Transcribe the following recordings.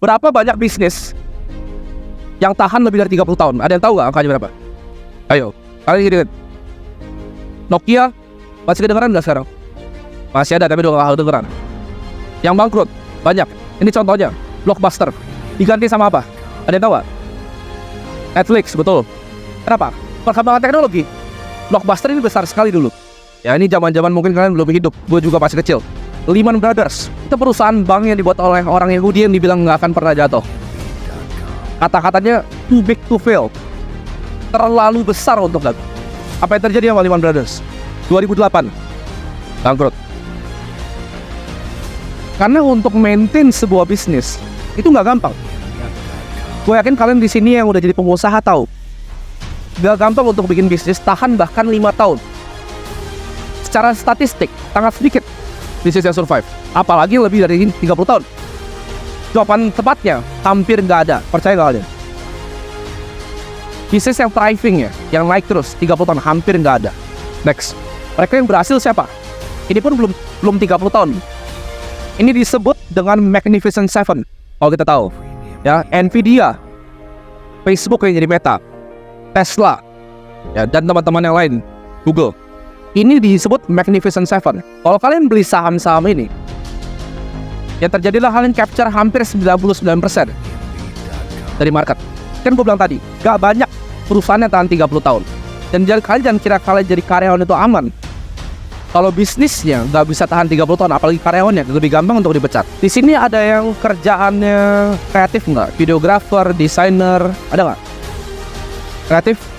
Berapa banyak bisnis yang tahan lebih dari 30 tahun? Ada yang tahu nggak angkanya berapa? Ayo, kalian ingat. Nokia masih kedengeran nggak sekarang? Masih ada, tapi udah nggak kedengeran. Yang bangkrut banyak. Ini contohnya, Blockbuster diganti sama apa? Ada yang tahu nggak? Netflix, betul. Kenapa? Perkembangan teknologi. Blockbuster ini besar sekali dulu. Ya, ini zaman-zaman mungkin kalian belum hidup. Gue juga masih kecil. Lehman Brothers itu perusahaan bank yang dibuat oleh orang Yahudi yang dibilang nggak akan pernah jatuh. Kata-katanya too big to fail, terlalu besar untuk gagal. Apa yang terjadi sama Lehman Brothers? 2008 bangkrut. Karena untuk maintain sebuah bisnis itu nggak gampang. Gue yakin kalian di sini yang udah jadi pengusaha tahu, nggak gampang untuk bikin bisnis tahan bahkan 5 tahun. Secara statistik sangat sedikit bisnis yang survive, apalagi lebih dari 30 tahun. Jawaban tepatnya hampir nggak ada, percaya nggak ada. Bisnis yang thriving ya, yang naik terus 30 tahun hampir nggak ada. Next, mereka yang berhasil siapa? Ini pun belum 30 tahun. Ini disebut dengan Magnificent Seven. Kalau kita tahu, ya, Nvidia, Facebook yang jadi Meta, Tesla, ya, dan teman-teman yang lain, Google. Ini disebut Magnificent Seven. Kalau kalian beli saham-saham ini, yang terjadilah kalian capture hampir 99% dari market. Kan gue bilang tadi, gak banyak perusahaan yang tahan 30 tahun. Dan kalian kira kalian jadi karyawan itu aman. Kalau bisnisnya nggak bisa tahan 30 tahun, apalagi karyawannya, lebih gampang untuk dipecat. Di sini ada yang kerjaannya kreatif nggak? Videographer, desainer, ada nggak? Kreatif?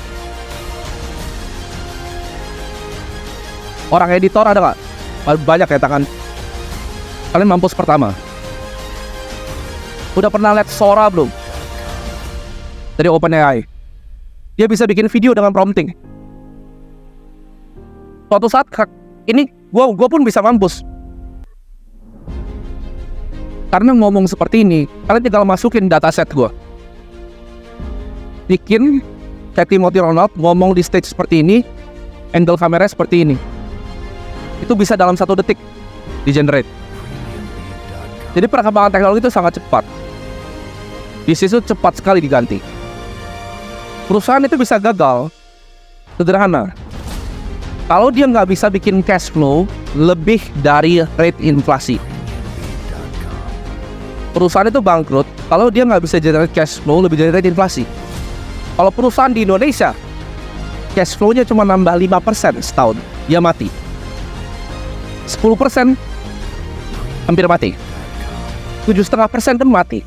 Orang editor ada nggak? Banyak ya tangan. Kalian mampus pertama. Udah pernah lihat Sora belum? Dari OpenAI. Dia bisa bikin video dengan prompting. Suatu saat ini gue pun bisa mampus. Karena ngomong seperti ini, kalian tinggal masukin dataset gue. Bikin kayak Timothy Ronald ngomong di stage seperti ini, angle kamera seperti ini. Itu bisa dalam 1 detik di generate. Jadi perkembangan teknologi itu sangat cepat. Bisnis itu cepat sekali diganti. Perusahaan itu bisa gagal sederhana. Kalau dia nggak bisa bikin cash flow lebih dari rate inflasi. Perusahaan itu bangkrut kalau dia nggak bisa generate cash flow lebih dari rate inflasi. Kalau perusahaan di Indonesia cash flow-nya cuma nambah 5% setahun, dia mati. 10% hampir mati. 7,5% pun mati.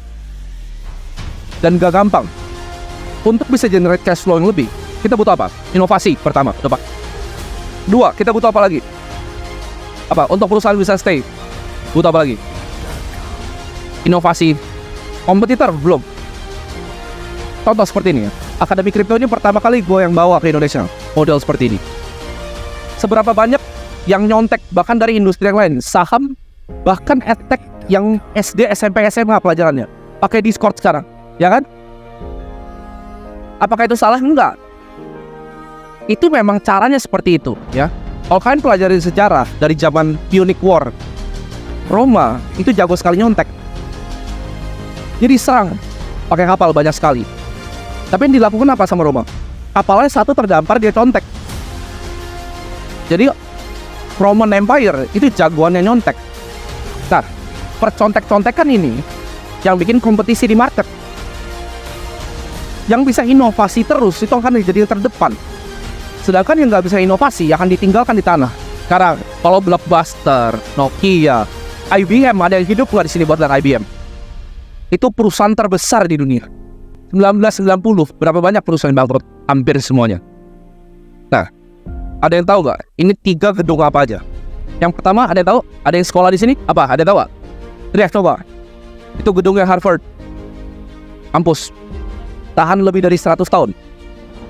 Dan gak gampang. Untuk bisa generate cash flow yang lebih, kita butuh apa? Inovasi pertama, coba. 2, kita butuh apa lagi? Apa? Untuk perusahaan bisa stay, butuh apa lagi? Inovasi. Kompetitor belum. Contoh seperti ini ya. Akademi Kripto ini pertama kali gue yang bawa ke Indonesia model seperti ini. Seberapa banyak yang nyontek bahkan dari industri yang lain, saham, bahkan edtech yang SD, SMP, SMA pelajarannya pakai Discord sekarang, ya kan? Apakah itu salah? Enggak. Itu memang caranya seperti itu, ya. Kalau kalian pelajari sejarah dari zaman Punic War, Roma itu jago sekali nyontek. Jadi serang pakai kapal banyak sekali. Tapi yang dilakukan apa sama Roma? Kapalnya satu terdampar, dia contek. Jadi Roman Empire itu jagoannya nyontek. Nah, percontek-contekan ini yang bikin kompetisi di market. Yang bisa inovasi terus itu akan jadi yang terdepan. Sedangkan yang nggak bisa inovasi akan ditinggalkan di tanah. Sekarang kalau Blockbuster, Nokia, IBM, ada yang hidup nggak di sini buat lihat IBM? Itu perusahaan terbesar di dunia. 1990 berapa banyak perusahaan bangkrut? Hampir semuanya. Nah, ada yang tahu nggak? Ini 3 gedung apa aja? Yang pertama, ada yang tahu? Ada yang sekolah di sini? Apa? Ada yang tahu nggak? Teriak coba. Itu gedungnya Harvard. Kampus. Tahan lebih dari 100 tahun.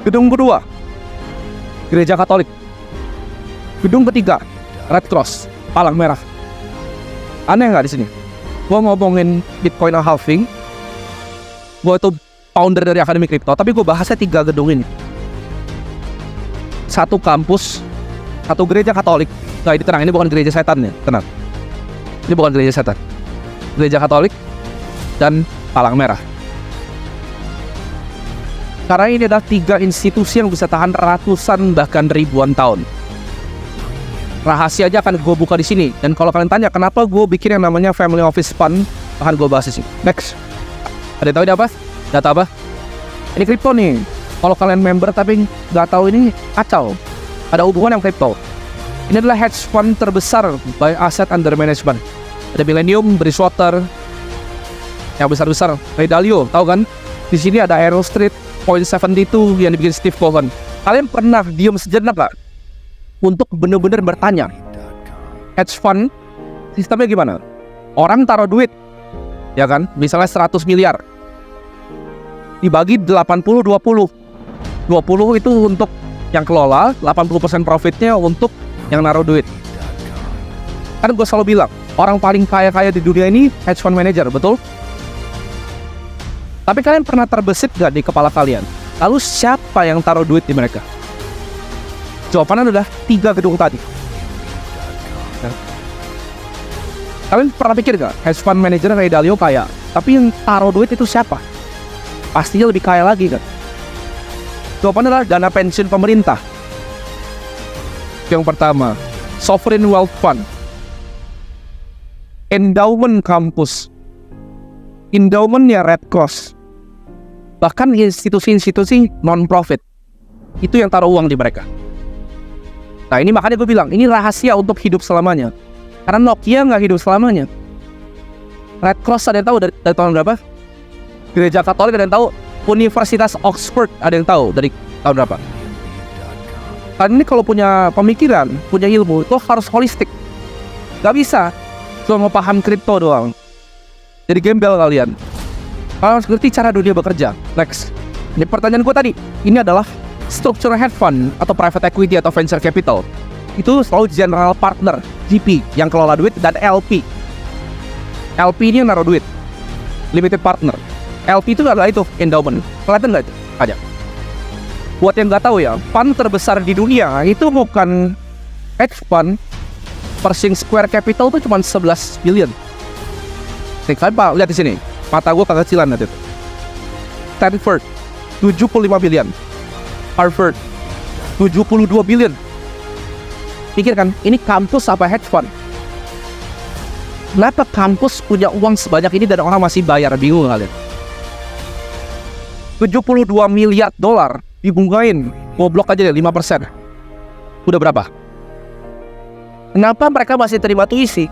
Gedung kedua, Gereja Katolik. Gedung ketiga, Red Cross, Palang Merah. Aneh nggak di sini? Gua ngomongin Bitcoin halving. Gua itu founder dari Akademi Kripto, tapi gue bahasnya 3 gedung ini. 1 kampus, 1 gereja Katolik. Nah, ini tenang, ini bukan gereja setan ya, tenang. Ini bukan gereja setan. Gereja Katolik dan palang merah. Karena ini adalah 3 institusi yang bisa tahan ratusan bahkan ribuan tahun. Rahasia aja akan gue buka di sini. Dan kalau kalian tanya kenapa gue bikin yang namanya Family Office Fund, akan gue bahas di sini. Next. Ada yang tahu ini apa? Data apa? Ini kripto nih. Kalau kalian member tapi nggak tahu ini, kacau. Ada hubungan yang kripto. Ini adalah hedge fund terbesar by asset under management. Ada Millennium, Bridgewater, yang besar-besar. Ray Dalio, tahu kan? Di sini ada Arrow Street, Point72 yang dibikin Steve Cohen. Kalian pernah diam sejenak gak untuk bener-bener bertanya, hedge fund sistemnya gimana? Orang taruh duit, ya kan? Misalnya 100 miliar dibagi 80-20. 20 itu untuk yang kelola, 80% profitnya untuk yang naruh duit. Kan gue selalu bilang, orang paling kaya-kaya di dunia ini hedge fund manager, betul? Tapi kalian pernah terbesit gak di kepala kalian? Lalu siapa yang taruh duit di mereka? Jawabannya adalah 3 gedung tadi. Kalian pernah pikir gak? Hedge fund manager Ray Dalio kaya, tapi yang taruh duit itu siapa? Pastinya lebih kaya lagi kan? Jawabannya adalah dana pensiun pemerintah. Yang pertama, Sovereign Wealth Fund, Endowment Kampus, endowmentnya Red Cross, bahkan institusi-institusi non-profit itu yang taruh uang di mereka. Nah ini makanya gue bilang ini rahasia untuk hidup selamanya. Karena Nokia nggak hidup selamanya. Red Cross ada yang tahu dari tahun berapa? Gereja Katolik ada yang tahu? Universitas Oxford ada yang tahu dari tahun berapa? Kalian ini kalau punya pemikiran, punya ilmu itu harus holistik. Gak bisa cuma mau paham kripto doang. Jadi gembel kalian. Kalian harus ngerti cara dunia bekerja. Next. Ini pertanyaan gue tadi. Ini adalah structural hedge fund atau private equity atau venture capital. Itu selalu general partner, GP, yang kelola duit, dan LP. LP ini yang naruh duit. Limited partner. LP itu adalah itu, endowment. Kelihatan nggak itu? Aja. Buat yang nggak tahu ya, fund terbesar di dunia itu bukan hedge fund. Pershing Square Capital itu cuma 11 billion. Nih, kalian Pak, lihat di sini. Mata gue kekecilan nanti. Stanford 75 billion. Harvard 72 billion. Pikirkan, ini kampus apa hedge fund? Kenapa kampus punya uang sebanyak ini dan orang masih bayar? Bingung kalian. 72 miliar dolar dibungain. Goblok aja deh 5%. Udah berapa? Kenapa mereka masih terima tuisi?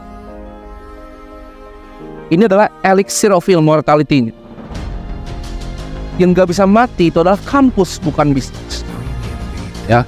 Ini adalah elixir of immortality. Yang gak bisa mati itu adalah kampus, bukan bisnis. Ya,